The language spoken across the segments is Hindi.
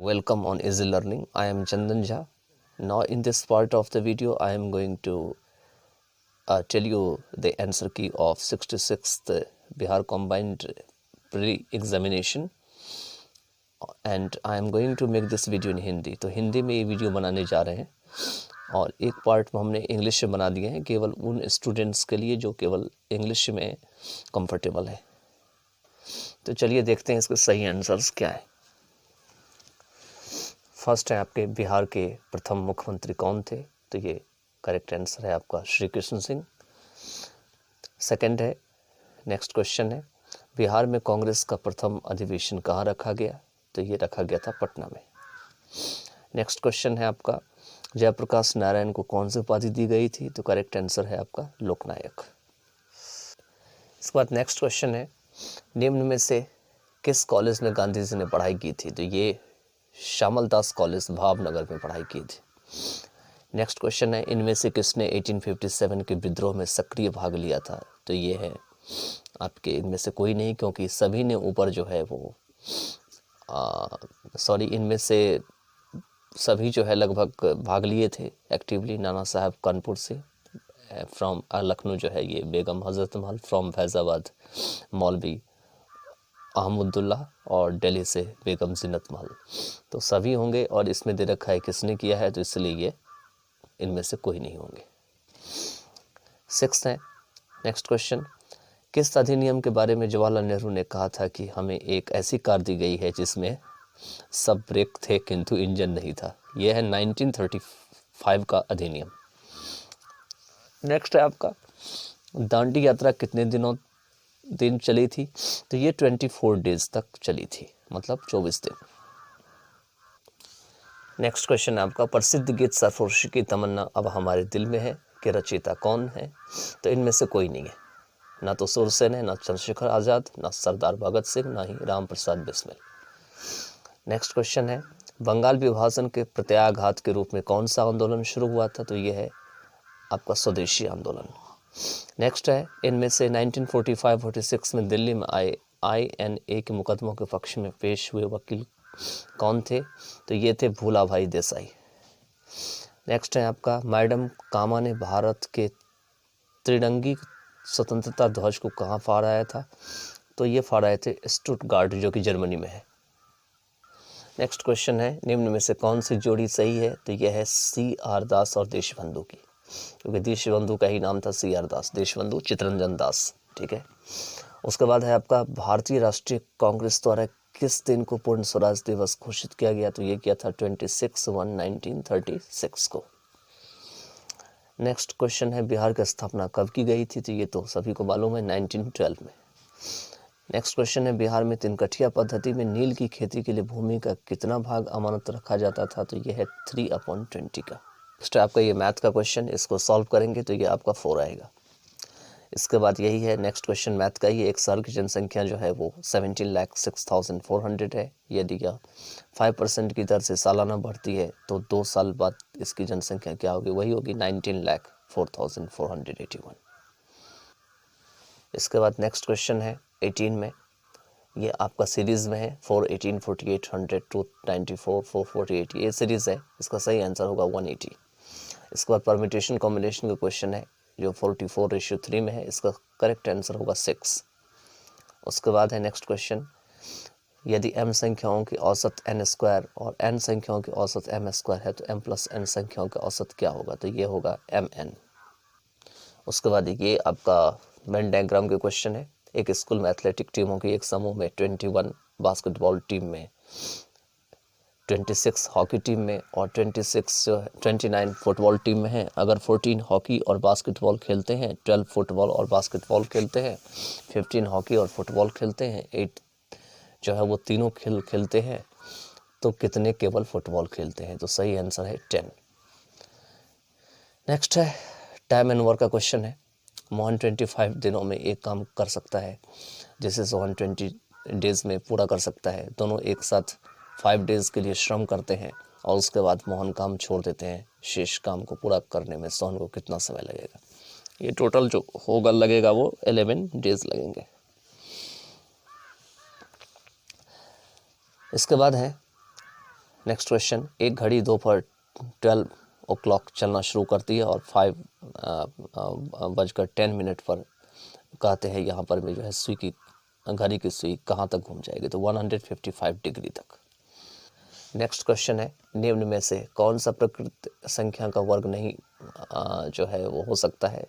Welcome on Easy Learning. I am Chandan Jha. Now in this part of the video I am going to tell you the answer key of 66th Bihar Combined Pre-Examination and I am going to make this video in Hindi. तो हिंदी में ये वीडियो बनाने जा रहे हैं और एक पार्ट में हमने इंग्लिश में बना दिए हैं केवल उन स्टूडेंट्स के लिए जो केवल इंग्लिश में कंफर्टेबल है। तो चलिए देखते हैं इसके सही आंसर्स क्या है। फर्स्ट है आपके बिहार के प्रथम मुख्यमंत्री कौन थे, तो ये करेक्ट आंसर है आपका श्री कृष्ण सिंह। सेकंड है, नेक्स्ट क्वेश्चन है, बिहार में कांग्रेस का प्रथम अधिवेशन कहाँ रखा गया, तो ये रखा गया था पटना में। नेक्स्ट क्वेश्चन है आपका, जयप्रकाश नारायण को कौन सी उपाधि दी गई थी, तो करेक्ट आंसर है आपका लोकनायक। इसके बाद नेक्स्ट क्वेश्चन है, निम्न में से किस कॉलेज में गांधी जी ने पढ़ाई की थी, तो ये श्यामल दास कॉलेज भावनगर में पढ़ाई की थी। नेक्स्ट क्वेश्चन है, इनमें से किसने 1857 के विद्रोह में सक्रिय भाग लिया था, तो ये है आपके इनमें से कोई नहीं, क्योंकि सभी ने ऊपर जो है वो इनमें से सभी जो है लगभग भाग लिए थे एक्टिवली। नाना साहब कानपुर से, फ्रॉम लखनऊ जो है ये बेगम हजरत महल, फ्रॉम फैज़ाबाद मौलवी अहमदुल्ला और दिल्ली से बेगम जीनत महल, तो सभी होंगे। और इसमें दे रखा है किसने किया है, तो इसलिए ये इनमें से कोई नहीं होंगे। सिक्स्थ है, नेक्स्ट क्वेश्चन, किस अधिनियम के बारे में जवाहरलाल नेहरू ने कहा था कि हमें एक ऐसी कार दी गई है जिसमें सब ब्रेक थे किंतु इंजन नहीं था, यह है 1935 का अधिनियम। नेक्स्ट है आपका, दांडी यात्रा कितने दिन चली थी, तो ये 24 डेज तक चली थी, मतलब 24 दिन। नेक्स्ट क्वेश्चन है आपका, प्रसिद्ध गीत सरफरोशी की तमन्ना अब हमारे दिल में है के रचयिता कौन है, तो इनमें से कोई नहीं है, ना तो सुरसेन है, ना चंद्रशेखर आज़ाद, ना सरदार भगत सिंह, ना ही राम प्रसाद बिस्मिल। नेक्स्ट क्वेश्चन है, बंगाल विभाजन के प्रत्याघात के रूप में कौन सा आंदोलन शुरू हुआ था, तो ये है आपका स्वदेशी आंदोलन। नेक्स्ट है, इनमें से 1945-46 में दिल्ली में आए INA के मुकदमों के पक्ष में पेश हुए वकील कौन थे, तो ये थे भूला भाई देसाई। नेक्स्ट है आपका, मैडम कामा ने भारत के त्रिरंगी स्वतंत्रता ध्वज को कहाँ फहराया था, तो ये फहराए थे स्टुटगार्ट जो कि जर्मनी में है। नेक्स्ट क्वेश्चन है, निम्न में से कौन सी जोड़ी सही है, तो यह है CR दास और देशबंधु की, क्योंकि देशबंधु का ही नाम था CR दास, देशबंधु चित्तरंजन दास, ठीक है। उसके बाद है आपका, भारतीय राष्ट्रीय कांग्रेस द्वारा किस दिन को पूर्ण स्वराज दिवस घोषित किया गया, तो ये किया था 26/1/1936 को। नेक्स्ट क्वेश्चन है, बिहार की स्थापना कब की गई थी, तो ये तो सभी को मालूम है 1912 में। नेक्स्ट क्वेश्चन है, बिहार में तिनकठिया पद्धति में नील की खेती के लिए भूमि का कितना भाग अमानत रखा जाता था, तो यह है 3/20 का। नेक्स्ट आपका ये मैथ का क्वेश्चन, इसको सॉल्व करेंगे तो ये आपका 4 आएगा। इसके बाद यही है नेक्स्ट क्वेश्चन मैथ का ही, एक शहर की जनसंख्या जो है वो 17,06,400 है। यदि यह 5% की दर से सालाना बढ़ती है तो 2 साल बाद इसकी जनसंख्या क्या होगी, वही होगी 19,04,481। इसके बाद नेक्स्ट क्वेश्चन है 18 में, ये आपका सीरीज़ में है 418, 48, 100, 294, 448, ये सीरीज़ है, इसका सही आंसर होगा 180। इसके बाद परम्यूटेशन कॉम्बिनेशन का क्वेश्चन है जो 44:3 में है, इसका करेक्ट आंसर होगा 6। उसके बाद है नेक्स्ट क्वेश्चन, यदि m संख्याओं की औसत n² और n संख्याओं की औसत m² है तो m+n संख्याओं का औसत क्या होगा, तो ये होगा mn। उसके बाद ये आपका वेन डायग्राम के क्वेश्चन है, एक स्कूल में एथलेटिक टीमों की एक समूह में 21 बास्केटबॉल टीम में, 26 हॉकी टीम में और 29 फुटबॉल टीम में है। अगर 14 हॉकी और बास्केटबॉल खेलते हैं, 12 फुटबॉल और बास्केटबॉल खेलते हैं, 15 हॉकी और फुटबॉल खेलते हैं, 8 जो है वो तीनों खेलते हैं, तो कितने केवल फुटबॉल खेलते हैं, तो सही आंसर है 10। नेक्स्ट है टाइम एंड वर्क का क्वेश्चन है, मोहन 25 दिनों में एक काम कर सकता है जिसे सोहन 20 डेज में पूरा कर सकता है। दोनों एक साथ 5 डेज के लिए श्रम करते हैं और उसके बाद मोहन काम छोड़ देते हैं। शेष काम को पूरा करने में सोहन को कितना समय लगेगा, ये टोटल जो होगा लगेगा वो 11 डेज लगेंगे। इसके बाद है नेक्स्ट क्वेश्चन, एक घड़ी दोपहर 12 o'clock चलना शुरू करती है और 5:10 पर कहते हैं यहाँ पर भी जो है सुई की घड़ी की सुई कहाँ तक घूम जाएगी, तो 155 डिग्री तक। नेक्स्ट क्वेश्चन है, निम्न में से कौन सा प्रकृत संख्या का वर्ग नहीं जो है वो हो सकता है,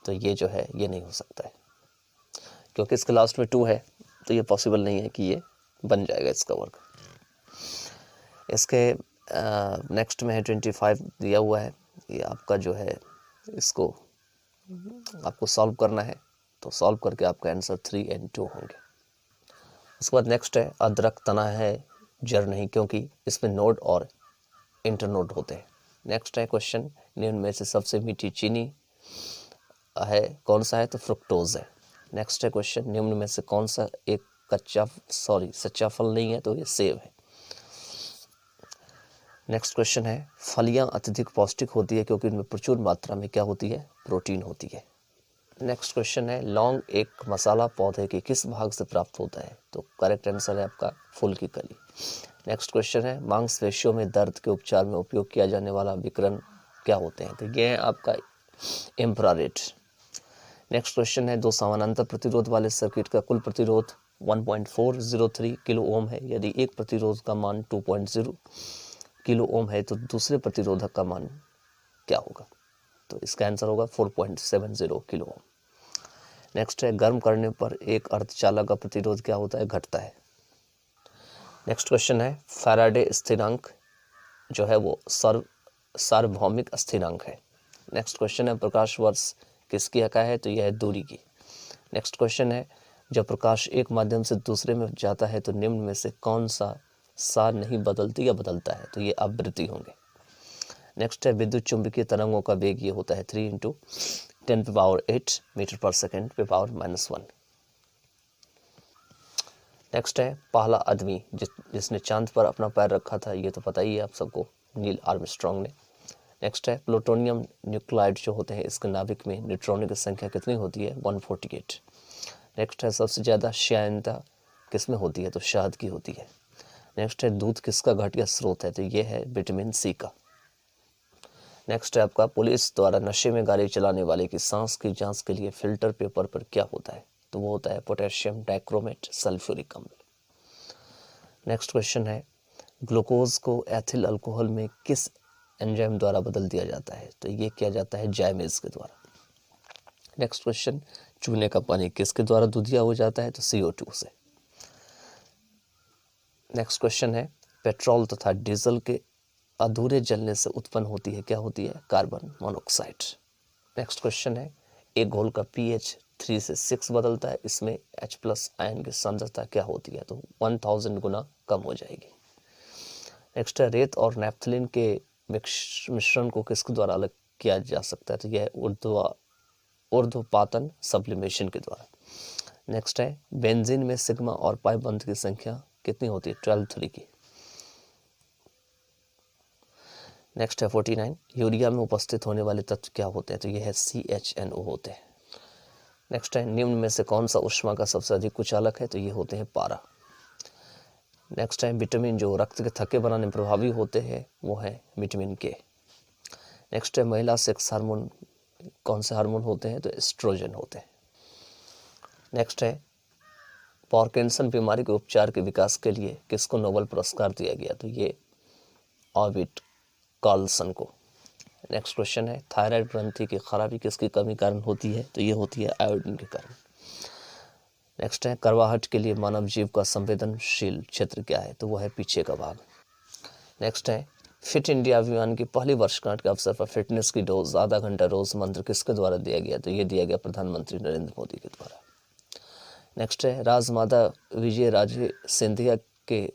तो ये जो है ये नहीं हो सकता है, क्योंकि इसके लास्ट में 2 है, तो ये पॉसिबल नहीं है कि ये बन जाएगा इसका वर्ग। इसके नेक्स्ट में है 25 दिया हुआ है, ये आपका जो है इसको आपको सॉल्व करना है, तो सॉल्व करके आपका आंसर 3 और 2 होंगे। उसके बाद नेक्स्ट है, अदरक तना है जड़ नहीं, क्योंकि इसमें नोड और इंटरनोड होते हैं। नेक्स्ट है क्वेश्चन, निम्न में से सबसे मीठी चीनी है कौन सा है, तो फ्रुक्टोज है। नेक्स्ट है क्वेश्चन, निम्न में से कौन सा एक सच्चा फल नहीं है, तो ये सेब है। नेक्स्ट क्वेश्चन है, फलियां अत्यधिक पौष्टिक होती है क्योंकि इनमें प्रचुर मात्रा में क्या होती है, प्रोटीन होती है। नेक्स्ट क्वेश्चन है, लौंग एक मसाला पौधे के किस भाग से प्राप्त होता है, तो करेक्ट आंसर है आपका फूल की कली। नेक्स्ट क्वेश्चन है, मांसपेशियों में दर्द के उपचार में उपयोग किया जाने वाला विकिरण क्या होते हैं, तो ये है आपका इंफ्रारेड। नेक्स्ट क्वेश्चन है, दो समानांतर प्रतिरोध वाले सर्किट का कुल प्रतिरोध 1.403 किलो ओम है। यदि एक प्रतिरोध का मान 2.0 किलो ओम है तो दूसरे प्रतिरोधक का मान क्या होगा, तो इसका आंसर होगा 4.70 किलो ओम। नेक्स्ट है, गर्म करने पर एक अर्धचालक का प्रतिरोध क्या होता है, घटता है। नेक्स्ट क्वेश्चन है, फैराडे स्थिरांक जो है वो सार्वभौमिक स्थिरांक है। नेक्स्ट क्वेश्चन है, प्रकाश वर्ष किसकी इकाई है, तो यह है दूरी की। नेक्स्ट क्वेश्चन है, जब प्रकाश एक माध्यम से दूसरे में जाता है तो निम्न में से कौन सा सार नहीं बदलती या बदलता है, तो ये आवृत्ति होंगे। नेक्स्ट है, विद्युत चुंबकीय तरंगों का वेग ये होता है 3 × 10⁸ मीटर पर सेकेंड (−1). नेक्स्ट है, पहला आदमी जिसने चांद पर अपना पैर रखा था, ये तो पता ही है आप सबको, नील आर्मस्ट्रांग ने। नेक्स्ट है, प्लूटोनियम न्यूक्लाइड जो होते हैं इसके नाभिक में न्यूट्रॉनों की संख्या कितनी होती है, 148। नेक्स्ट है, सबसे ज़्यादा श्यानता किस में होती है, तो शहद की होती है। नेक्स्ट है, दूध किसका घटिया स्रोत है, तो ये है विटामिन सी का। नेक्स्ट है आपका, पुलिस द्वारा नशे में गाड़ी चलाने वाले की सांस की जांच के लिए फिल्टर पेपर पर क्या होता है, तो वो होता है पोटेशियम डाइक्रोमेट सल्फ्यूरिक अम्ल। नेक्स्ट क्वेश्चन है, ग्लूकोज को एथिल अल्कोहल में किस एंजाइम द्वारा बदल दिया जाता है, तो ये किया जाता है जाइमेज के द्वारा। नेक्स्ट क्वेश्चन, चूने का पानी किसके द्वारा दूधिया हो जाता है, तो CO2 से। नेक्स्ट क्वेश्चन है, पेट्रोल तथा डीजल के अधूरे जलने से उत्पन्न होती है क्या होती है, कार्बन मोनोऑक्साइड। नेक्स्ट क्वेश्चन है, एक घोल का pH 3 से 6 बदलता है, इसमें H+ आयन की सांद्रता क्या होती है, तो 1000 गुना कम हो जाएगी। नेक्स्ट है, रेत और नैप्थलीन के मिश्रण को किसके द्वारा अलग किया जा सकता है, तो यह ऊर्ध्वपातन सब्लिमेशन के द्वारा। नेक्स्ट है, बेंजीन में सिग्मा और पाई बंध की संख्या कितनी होती है, 12 की। नेक्स्ट है 49, यूरिया में उपस्थित होने वाले तत्व क्या होते हैं, तो यह है CHNO होते हैं। नेक्स्ट है, निम्न में से कौन सा ऊष्मा का सबसे अधिक कुचालक है, तो ये होते हैं पारा। नेक्स्ट है, विटामिन जो रक्त के थक्के बनाने में प्रभावी होते हैं वो है विटामिन K। नेक्स्ट है, महिला सेक्स हार्मोन कौन से हार्मोन होते हैं, तो एस्ट्रोजन होते हैं। नेक्स्ट है, पार्किंसन बीमारी के उपचार के विकास के लिए किसको नोबेल पुरस्कार दिया गया, तो ये ऑर्बिट कार्लसन को। नेक्स्ट क्वेश्चन है, थायराइड ग्रंथि की खराबी किसकी कमी कारण होती है, तो ये होती है आयोडीन के कारण। नेक्स्ट है, करवाहट के लिए मानव जीव का संवेदनशील क्षेत्र क्या है, तो वह है पीछे का भाग। नेक्स्ट है, फिट इंडिया अभियान की पहली वर्षगांठ के अवसर पर फिटनेस की डोज आधा घंटा रोज मंत्र किसके द्वारा दिया गया, तो ये दिया गया प्रधानमंत्री नरेंद्र मोदी के द्वारा। नेक्स्ट है, राजमाता विजय राजे सिंधिया के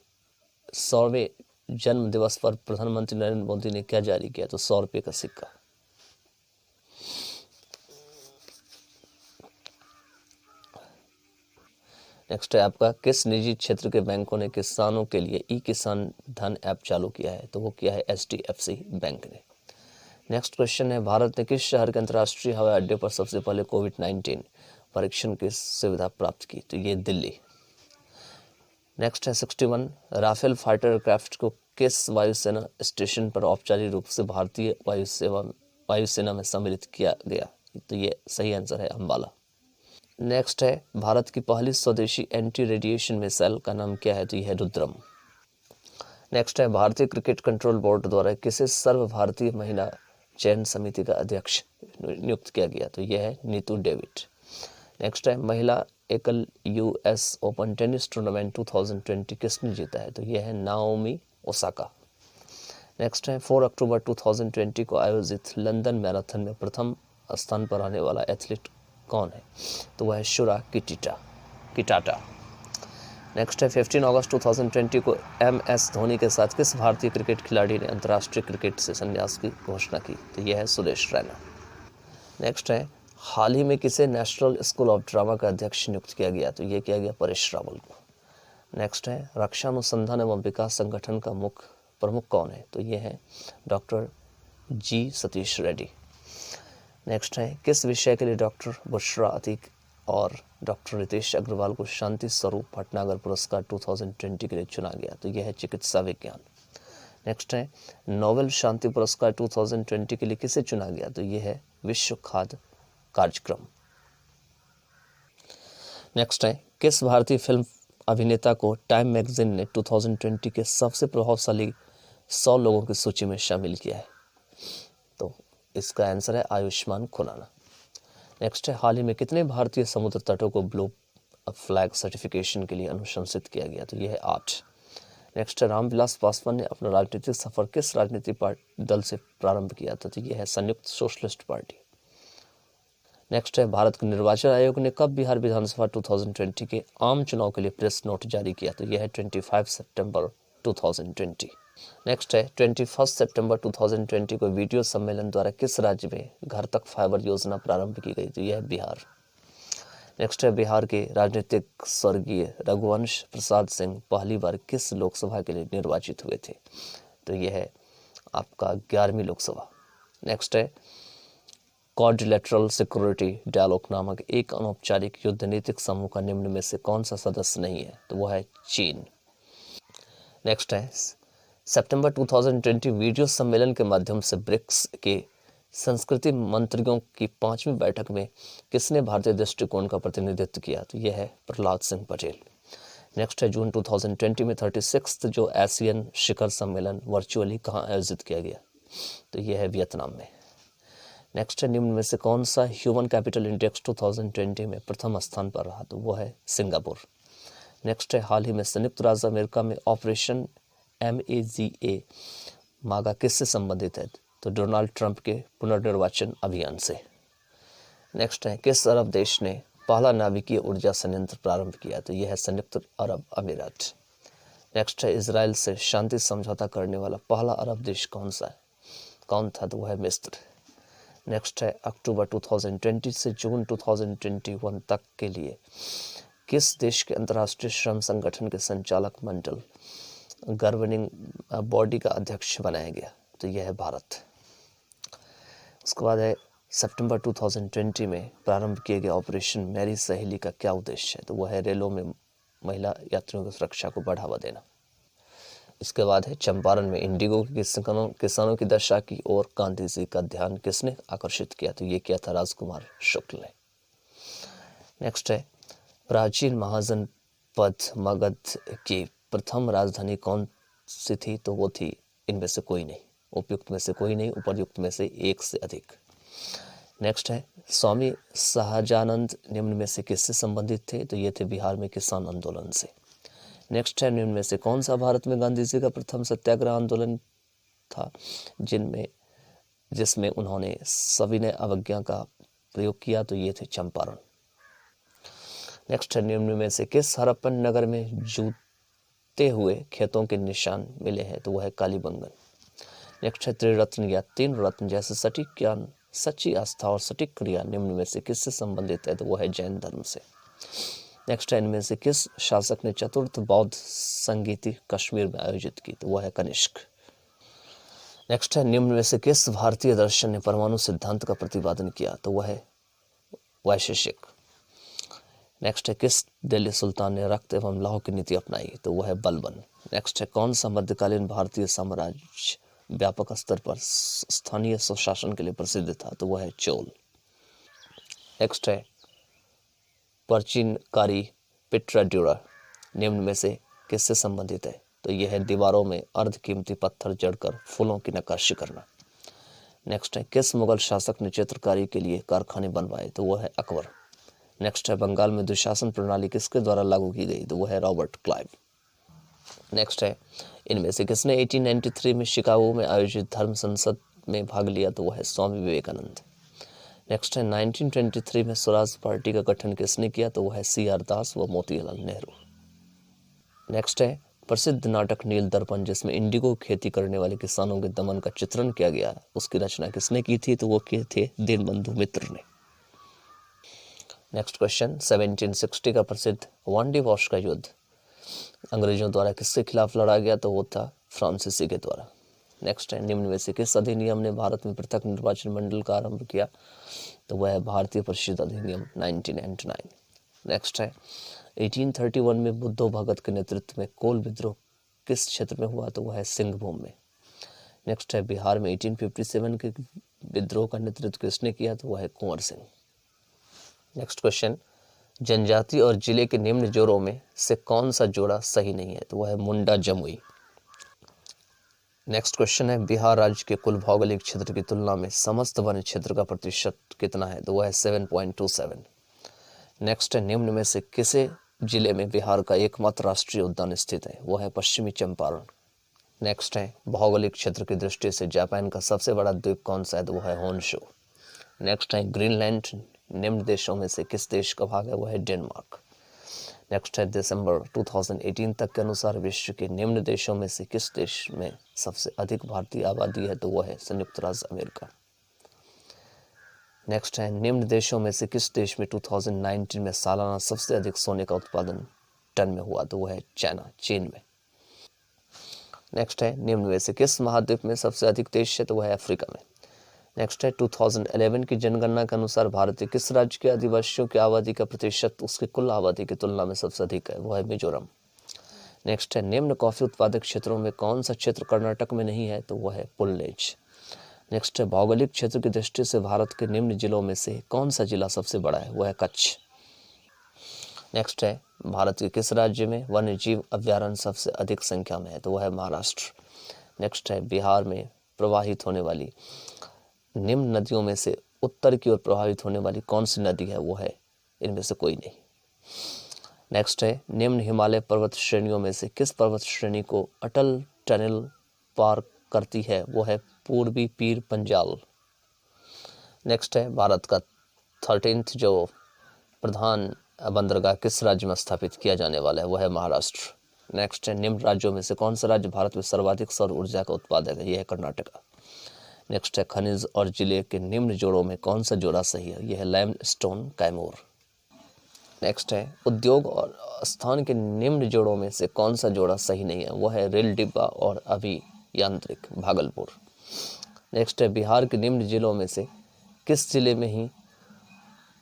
100वें जन्म दिवस पर प्रधानमंत्री नरेंद्र मोदी ने क्या जारी किया, तो 100 रुपये का सिक्का। नेक्स्ट है आपका, किस निजी क्षेत्र के बैंकों ने किसानों के लिए ई-किसान धन ऐप चालू किया है, तो वो किया है HDFC बैंक ने। नेक्स्ट क्वेश्चन है, भारत ने किस शहर के अंतर्राष्ट्रीय हवाई अड्डे पर सबसे पहले कोविड-19 परीक्षण की सुविधा प्राप्त की, तो ये दिल्ली। नेक्स्ट है 61, राफेल फाइटर एयरक्राफ्ट को किस वायुसेना स्टेशन पर औपचारिक रूप से भारतीय वायुसेना में सम्मिलित किया गया? तो ये सही आंसर है अंबाला। नेक्स्ट है भारत की पहली स्वदेशी एंटी रेडिएशन मिसाइल का नाम क्या है? तो यह है रुद्रम। नेक्स्ट है भारतीय क्रिकेट कंट्रोल बोर्ड द्वारा किसे सर्व भारतीय महिला चयन समिति का अध्यक्ष नियुक्त किया गया? तो यह है नीतू डेविड। नेक्स्ट है महिला एकल यूएस ओपन टेनिस टूर्नामेंट 2020 किसने जीता है? तो यह है नाओमी ओसाका। नेक्स्ट है 4 अक्टूबर 2020 को आयोजित लंदन मैराथन में प्रथम स्थान पर आने वाला एथलीट कौन है? तो वह है शुरा किटाटा। नेक्स्ट है 15 अगस्त 2020 को MS धोनी के साथ किस भारतीय क्रिकेट खिलाड़ी ने अंतर्राष्ट्रीय क्रिकेट से संन्यास की घोषणा की? तो यह है सुरेश रैना। नेक्स्ट है हाल ही में किसे नेशनल स्कूल ऑफ ड्रामा का अध्यक्ष नियुक्त किया गया? तो यह किया गया परेश रावल को। नेक्स्ट है रक्षा अनुसंधान एवं विकास संगठन का मुख्य प्रमुख कौन है? तो यह है doctor G Satish Reddy. Next है किस विषय के लिए डॉक्टर बुशरा अतीक और डॉक्टर रितेश अग्रवाल को शांति स्वरूप भटनागर पुरस्कार 2020 के लिए चुना गया? तो यह है चिकित्सा विज्ञान। नेक्स्ट है नोबेल शांति पुरस्कार 2020 के लिए किसे चुना गया? तो यह है विश्व खाद्य कार्यक्रम। नेक्स्ट है किस भारतीय फिल्म अभिनेता को टाइम मैगजीन ने 2020 के सबसे प्रभावशाली 100 लोगों की सूची में शामिल किया है? तो इसका आंसर है आयुष्मान खुराना। नेक्स्ट है हाल ही में कितने भारतीय समुद्र तटों को ब्लू फ्लैग सर्टिफिकेशन के लिए अनुशंसित किया गया? तो यह है 8। नेक्स्ट है रामविलास पासवान ने अपना राजनीतिक सफर किस राजनीतिक दल से प्रारंभ किया था? तो यह है संयुक्त सोशलिस्ट पार्टी। नेक्स्ट है भारत के निर्वाचन आयोग ने कब बिहार विधानसभा 2020 के आम चुनाव के लिए प्रेस नोट जारी किया? तो यह है 25 सितंबर 2020। नेक्स्ट है 21 सितंबर 2020 को वीडियो सम्मेलन द्वारा किस राज्य में घर तक फाइबर योजना प्रारंभ की गई? तो यह है बिहार। नेक्स्ट है बिहार के राजनीतिक स्वर्गीय रघुवंश प्रसाद सिंह पहली बार किस लोकसभा के लिए निर्वाचित हुए थे? तो यह है आपका 11वीं लोकसभा। नेक्स्ट है क्वाड्रिलेटरल सिक्योरिटी डायलॉग नामक एक अनौपचारिक युद्ध नीतिक समूह का निम्न में से कौन सा सदस्य नहीं है? तो वह है चीन। नेक्स्ट है सितंबर 2020 वीडियो सम्मेलन के माध्यम से ब्रिक्स के संस्कृति मंत्रियों की 5वीं बैठक में किसने भारतीय दृष्टिकोण का प्रतिनिधित्व किया? तो यह है प्रहलाद सिंह पटेल। नेक्स्ट है जून 2020 में 36वां जो एशियन शिखर सम्मेलन वर्चुअली कहाँ आयोजित किया गया? तो यह है वियतनाम में। नेक्स्ट है निम्न में से कौन सा ह्यूमन कैपिटल इंडेक्स 2020 में प्रथम स्थान पर रहा? तो वो है सिंगापुर। नेक्स्ट है हाल ही में संयुक्त राज्य अमेरिका में ऑपरेशन MAGA मागा किससे संबंधित है? तो डोनाल्ड ट्रंप के पुनर्निर्वाचन अभियान से। नेक्स्ट है किस अरब देश ने पहला नाभिकीय ऊर्जा संयंत्र प्रारंभ किया? तो यह है संयुक्त अरब अमीरात। नेक्स्ट है इजराइल से शांति समझौता करने वाला पहला अरब देश कौन था? तो वह है मिस्र। नेक्स्ट है अक्टूबर 2020 से जून 2021 तक के लिए किस देश के अंतर्राष्ट्रीय श्रम संगठन के संचालक मंडल गवर्निंग बॉडी का अध्यक्ष बनाया गया? तो यह है भारत। उसके बाद है सितंबर 2020 में प्रारंभ किए गए ऑपरेशन मेरी सहेली का क्या उद्देश्य है? तो वह है रेलों में महिला यात्रियों की सुरक्षा को बढ़ावा देना। इसके बाद है चंपारण में इंडिगो के किसानों की दशा की ओर गांधी जी का ध्यान किसने आकर्षित किया? तो ये किया था राजकुमार शुक्ल ने। नेक्स्ट है प्राचीन महाजनपद मगध की प्रथम राजधानी कौन सी थी? तो वो थी इनमें से कोई नहीं, उपयुक्त में से कोई नहीं, उपरयुक्त में से एक से अधिक। नेक्स्ट है स्वामी सहजानंद निम्न में से किससे संबंधित थे? तो ये थे बिहार में किसान आंदोलन से। नेक्स्ट है निम्न में से कौन सा भारत में गांधी जी का प्रथम सत्याग्रह आंदोलन था जिसमें उन्होंने सविनय अवज्ञा का प्रयोग किया? तो ये थे चंपारण। नेक्स्ट है निम्न में से किस हड़प्पन नगर में जूते हुए खेतों के निशान मिले हैं? तो वह है कालीबंगन। नेक्स्ट है त्रिरत्न या 3 रत्न जैसे सटीक ज्ञान, सच्ची आस्था और सटीक क्रिया निम्न में से किससे संबंधित है? तो वह है जैन धर्म से। नेक्स्ट है इनमें से किस शासक ने चतुर्थ बौद्ध संगीति कश्मीर में आयोजित की? तो वह है कनिष्क। नेक्स्ट है निम्न में से किस भारतीय दर्शन ने परमाणु सिद्धांत का प्रतिपादन किया? तो वह है वैशेषिक। नेक्स्ट है किस दिल्ली सुल्तान ने रक्त एवं लौह की नीति अपनाई, तो वह है बलबन। नेक्स्ट है कौन सा मध्यकालीन भारतीय साम्राज्य व्यापक स्तर पर स्थानीय स्वशासन के लिए प्रसिद्ध था, तो वह है चोल। नेक्स्ट है प्राचीनकारी पिट्राड्यूरा निम्न में से किससे संबंधित है, तो यह है दीवारों में अर्धकीमती पत्थर जड़कर फूलों की नक्काशी करना। नेक्स्ट है किस मुगल शासक ने चित्रकारी के लिए कारखाने बनवाए, तो वह है अकबर। नेक्स्ट है बंगाल में दुशासन प्रणाली किसके द्वारा लागू की गई, तो वह है रॉबर्ट क्लाइव। नेक्स्ट है इनमें से किसने 1893 में शिकागो में आयोजित धर्म संसद में भाग लिया, तो वह है स्वामी विवेकानंद। नेक्स्ट है 1923 में स्वराज पार्टी का गठन किसने किया, तो वह है CR दास व मोतीलाल नेहरू। नेक्स्ट है प्रसिद्ध नाटक नील दर्पण जिसमें इंडिगो खेती करने वाले किसानों के दमन का चित्रण किया गया, उसकी रचना किसने की थी, तो वो किए थे दीनबंधु मित्र ने। नेक्स्ट क्वेश्चन 1760 का प्रसिद्ध वांडी वॉश का युद्ध अंग्रेजों द्वारा किसके खिलाफ लड़ा गया, तो वो था फ्रांसीसी के द्वारा। नेक्स्ट है निम्न में से किस अधिनियम ने भारत में पृथक निर्वाचन मंडल का आरंभ किया, तो वह है भारतीय परिषद अधिनियम 1999। नेक्स्ट है 1831 में बुद्धो भगत के नेतृत्व में कोल विद्रोह किस क्षेत्र में हुआ, तो वह है सिंहभूम में। नेक्स्ट है बिहार में 1857 के विद्रोह का नेतृत्व किसने किया, तो वह है कुंवर सिंह। नेक्स्ट क्वेश्चन जनजाति और जिले के निम्न जोड़ों में से कौन सा जोड़ा सही नहीं है, तो वह है मुंडा जमुई। नेक्स्ट क्वेश्चन है बिहार राज्य के कुल भौगोलिक क्षेत्र की तुलना में समस्त वन क्षेत्र का प्रतिशत कितना है, तो वह है 7.27। नेक्स्ट है निम्न में से किसे जिले में बिहार का एकमात्र राष्ट्रीय उद्यान स्थित है, वह है पश्चिमी चंपारण। नेक्स्ट है भौगोलिक क्षेत्र की दृष्टि से जापान का सबसे बड़ा द्वीप कौन सा है, तो वह है होन्शू। नेक्स्ट है ग्रीनलैंड निम्न देशों में से किस देश का भाग है, वह है डेनमार्क। नेक्स्ट है दिसंबर 2018 तक के अनुसार विश्व के निम्न देशों में से किस देश में सबसे अधिक भारतीय आबादी है, तो वह है संयुक्त राज्य अमेरिका। नेक्स्ट है निम्न देशों में से किस देश में 2019 में सालाना सबसे अधिक सोने का उत्पादन टन में हुआ, तो वह है चाइना, चीन में। नेक्स्ट है निम्न में से किस महाद्वीप में सबसे अधिक देश है, तो वह है अफ्रीका में। नेक्स्ट है 2011 की जनगणना के अनुसार भारत के किस राज्य के आदिवासियों की आबादी का प्रतिशत उसकी कुल आबादी की तुलना में सबसे अधिक है, वह है मिजोरम। नेक्स्ट है निम्न कॉफी उत्पादक क्षेत्रों में कौन सा क्षेत्र कर्नाटक में नहीं है, तो वह है पुलनेज। नेक्स्ट है भौगोलिक क्षेत्र की दृष्टि से भारत के निम्न जिलों में से कौन सा जिला सबसे बड़ा है, वह है कच्छ। नेक्स्ट है भारत के किस राज्य में वन्य जीव अभ्यारण्य सबसे अधिक संख्या में है, तो वह है महाराष्ट्र। नेक्स्ट है बिहार में प्रवाहित होने वाली निम्न नदियों में से उत्तर की ओर प्रभावित होने वाली कौन सी नदी है, वो है इनमें से कोई नहीं। नेक्स्ट है निम्न हिमालय पर्वत श्रेणियों में से किस पर्वत श्रेणी को अटल टनल पार करती है, वो है पूर्वी पीर पंजाल। नेक्स्ट है भारत का 13th जो प्रधान बंदरगाह किस राज्य में स्थापित किया जाने वाला है, वह है महाराष्ट्र। नेक्स्ट है निम्न राज्यों में से कौन सा राज्य भारत में सर्वाधिक सौर ऊर्जा का उत्पादक है, यह है कर्नाटका। नेक्स्ट है खनिज और जिले के निम्न जोड़ों में कौन सा जोड़ा सही है, यह है लाइमस्टोन कैमूर। नेक्स्ट है उद्योग और स्थान के निम्न जोड़ों में से कौन सा जोड़ा सही नहीं है, वह है रेल डिब्बा और अभियांत्रिक भागलपुर। नेक्स्ट है बिहार के निम्न जिलों में से किस जिले में ही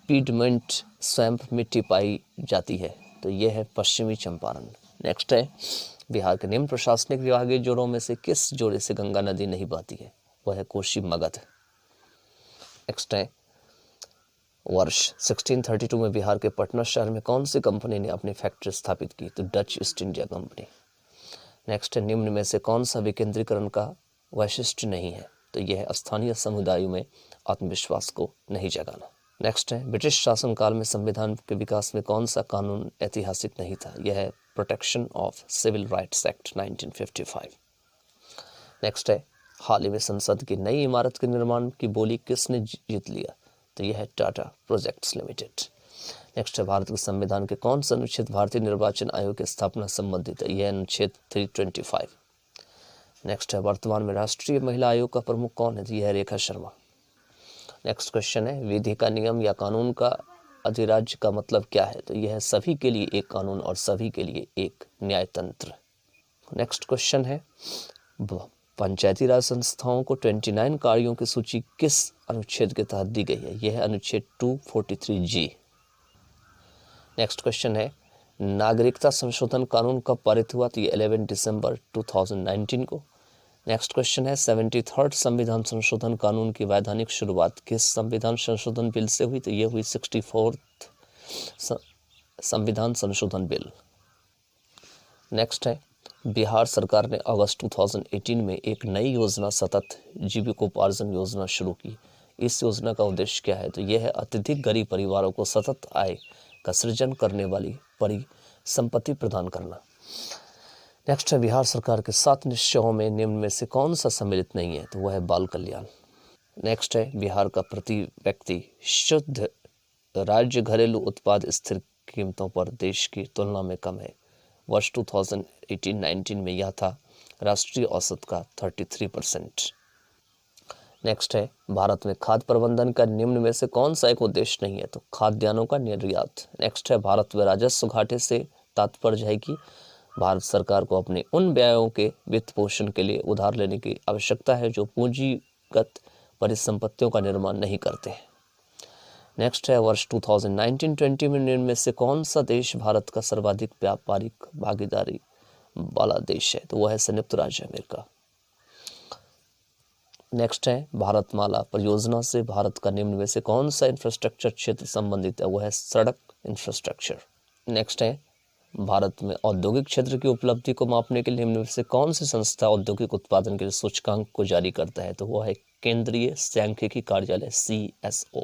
पीडमेंट स्वैम्प मिट्टी पाई जाती है, तो यह है पश्चिमी चंपारण। नेक्स्ट है बिहार के निम्न प्रशासनिक विभागीय जोड़ों में से किस जोड़े से गंगा नदी नहीं बहती है, वह है कोशी मगध। नेक्स्ट है वर्ष 1632 में बिहार के पटना शहर में कौन सी कंपनी ने अपनी फैक्ट्री स्थापित की, तो Dutch east India company. Next है निम्न में से कौन सा विकेंद्रीकरण का वैशिष्ट्य नहीं है, तो यह है स्थानीय समुदायों में आत्मविश्वास को नहीं जगाना। नेक्स्ट है ब्रिटिश शासनकाल में संविधान के विकास में कौन सा कानून ऐतिहासिक नहीं था, यह है protection of civil rights act 1955। Next है हाल ही में संसद की नई इमारत के निर्माण की बोली किसने जीत लिया, तो यह है टाटा प्रोजेक्ट्स लिमिटेड। नेक्स्ट है भारत के संविधान के कौन सा अनुच्छेद भारतीय निर्वाचन आयोग की स्थापना संबंधित है, यह अनुच्छेद 325। नेक्स्ट है वर्तमान में राष्ट्रीय महिला आयोग का प्रमुख कौन है, तो यह है रेखा शर्मा। नेक्स्ट क्वेश्चन है विधि का नियम या कानून का अधिराज्य का मतलब क्या है, तो यह है सभी के लिए एक कानून और सभी के लिए एक न्यायतंत्र। नेक्स्ट क्वेश्चन है पंचायती राज संस्थाओं को 29 कार्यों की सूची किस अनुच्छेद के तहत दी गई है, यह है अनुच्छेद 243G। नेक्स्ट क्वेश्चन है नागरिकता संशोधन कानून कब पारित हुआ, तो ये 11 दिसंबर 2019 को। नेक्स्ट क्वेश्चन है 73rd संविधान संशोधन कानून की वैधानिक शुरुआत किस संविधान संशोधन बिल से हुई, तो ये हुई 64th संविधान संशोधन बिल। नेक्स्ट है बिहार सरकार ने अगस्त 2018 में एक नई योजना सतत जीविकोपार्जन योजना शुरू की। इस योजना का उद्देश्य क्या है, तो यह है अत्यधिक गरीब परिवारों को सतत आय का सृजन करने वाली परिसंपत्ति प्रदान करना। नेक्स्ट है बिहार सरकार के 7 निश्चयों में निम्न में से कौन सा सम्मिलित नहीं है, तो वह है बाल कल्याण। नेक्स्ट है बिहार का प्रति व्यक्ति शुद्ध राज्य घरेलू उत्पाद स्थिर कीमतों पर देश की तुलना में कम है। वर्ष 2018-19 में यह था राष्ट्रीय औसत का 33%। नेक्स्ट है भारत में खाद्य प्रबंधन का निम्न में से कौन सा एक उद्देश्य नहीं है, तो खाद्यान्नों का निर्यात। नेक्स्ट है भारत में राजस्व घाटे से तात्पर्य है कि भारत सरकार को अपने उन व्ययों के वित्त पोषण के लिए उधार लेने की आवश्यकता है जो पूंजीगत परिसंपत्तियों का निर्माण नहीं करते हैं। नेक्स्ट है वर्ष 2019-20 में निम्न में से कौन सा देश भारत का सर्वाधिक व्यापारिक भागीदारी वाला देश है, तो वह है संयुक्त राज्य अमेरिका। नेक्स्ट है भारतमाला परियोजना से भारत का निम्न में से कौन सा इंफ्रास्ट्रक्चर क्षेत्र संबंधित है, वह है सड़क इंफ्रास्ट्रक्चर। नेक्स्ट है भारत में औद्योगिक क्षेत्र की उपलब्धि को मापने के लिए निम्न में से कौन सी संस्था औद्योगिक उत्पादन के लिए सूचकांक को जारी करता है, तो वह है केंद्रीय सांख्यिकी कार्यालय CSO।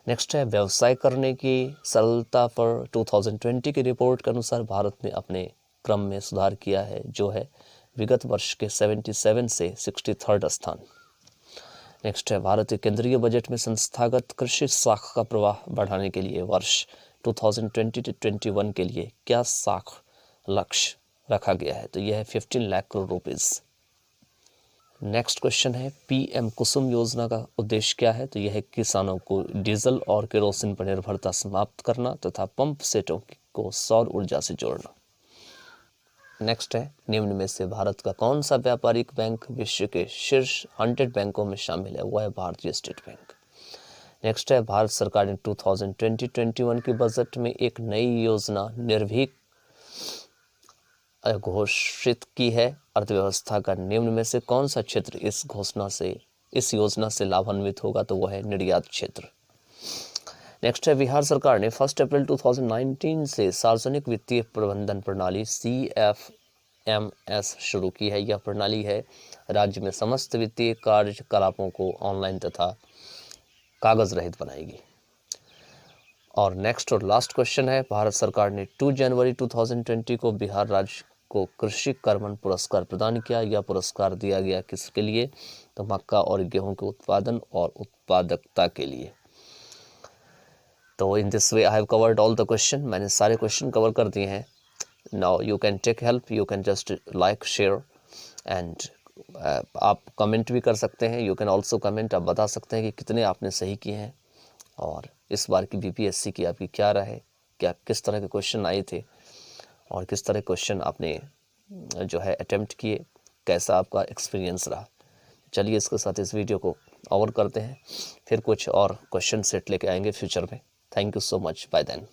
नेक्स्ट है व्यवसाय करने की सरलता पर 2020 की रिपोर्ट के अनुसार भारत ने अपने क्रम में सुधार किया है, जो है विगत वर्ष के 77 से 63rd स्थान। नेक्स्ट है भारतीय केंद्रीय बजट में संस्थागत कृषि साख का प्रवाह बढ़ाने के लिए वर्ष 2020-21 के लिए क्या साख लक्ष्य रखा गया है, तो यह है 15 lakh crore rupees. Next question है PM कुसुम योजना का उद्देश्य क्या है, तो यह है किसानों को डीजल और केरोसिन पर निर्भरता समाप्त करना तथा पंप सेटों को सौर ऊर्जा से जोड़ना। नेक्स्ट है निम्न में से भारत का कौन सा व्यापारिक बैंक विश्व के शीर्ष 100 बैंकों में शामिल है, वह है भारतीय स्टेट बैंक। नेक्स्ट है भारत सरकार ने 2020-21 की बजट में एक नई योजना निर्भीक घोषित की है। अर्थव्यवस्था का निम्न में से कौन सा क्षेत्र इस योजना से लाभान्वित होगा, तो वह है निर्यात क्षेत्र। नेक्स्ट है बिहार सरकार ने 1 अप्रैल 2019 से सार्वजनिक वित्तीय प्रबंधन प्रणाली CFMS शुरू की है। यह प्रणाली है राज्य में समस्त वित्तीय कार्यकलापों को ऑनलाइन तथा कागज रहित बनाएगी। और नेक्स्ट और लास्ट क्वेश्चन है भारत सरकार ने 2 जनवरी 2020 को बिहार राज्य को कृषि कर्मण पुरस्कार प्रदान किया। यह पुरस्कार दिया गया किसके लिए, तो मक्का और गेहूं के उत्पादन और उत्पादकता के लिए। तो in this way I have covered all the question, मैंने सारे क्वेश्चन कवर कर दिए हैं। Now you can take help, you can just like share and आप कमेंट भी कर सकते हैं। यू कैन ऑल्सो कमेंट, आप बता सकते हैं कि कितने आपने सही किए हैं और इस बार की BPSC की आपकी क्या राय है, क्या किस तरह के क्वेश्चन आए थे और किस तरह के क्वेश्चन आपने जो है अटेम्प्ट किए, कैसा आपका एक्सपीरियंस रहा। चलिए इसके साथ इस वीडियो को ओवर करते हैं, फिर कुछ और क्वेश्चन सेट लेके आएंगे फ्यूचर में। Thank you so much, bye then.